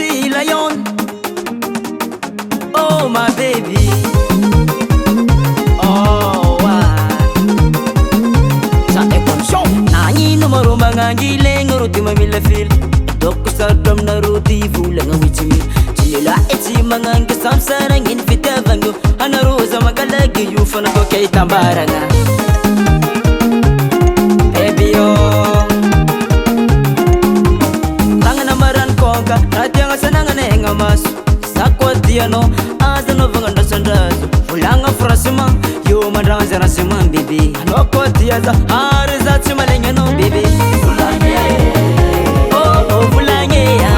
MAMILAFILA yon. Oh my baby. Oh sa ekonsyong nanyi numero mangangileng ruti MAMILAFILA. Doko sa drum na ruti fulang awitsimi. Nila iti mga kasamsarang infitavango anaruza magalagi yufana ko kay tambaranga. Baby oh tangan amaran ko ka natyang sanangan nga mas sakwadiano azano vanganda sandazo fulanga frasima yo madranza rasima baby no ko tiaza arza tsimalenya no baby fulanye oh oh fulanye ya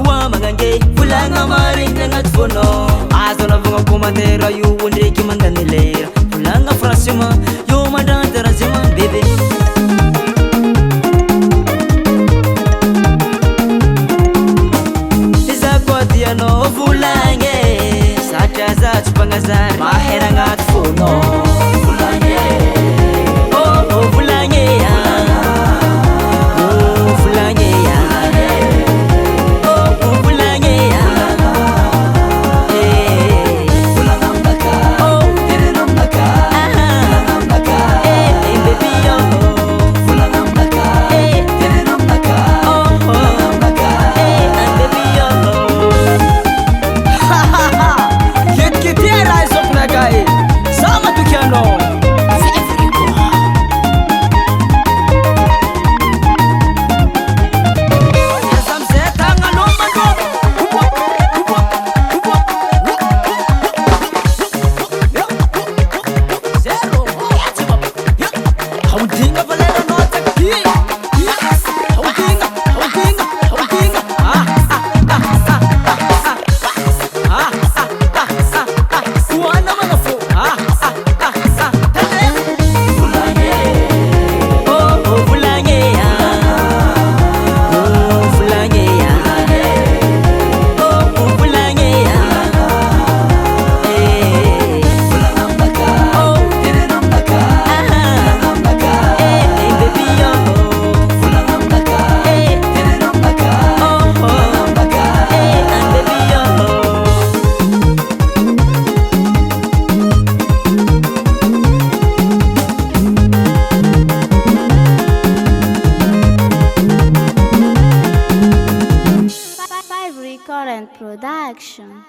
wa mangange fulanga maring nangat fono azona vunga kumatera yu wondeki manganilera fulanga frasima yo madanta rasima baby isa kwadiano fulange sachaza chupangazar mahera ngat fono fulange oh oh fulange ya oh fulange ya Current production.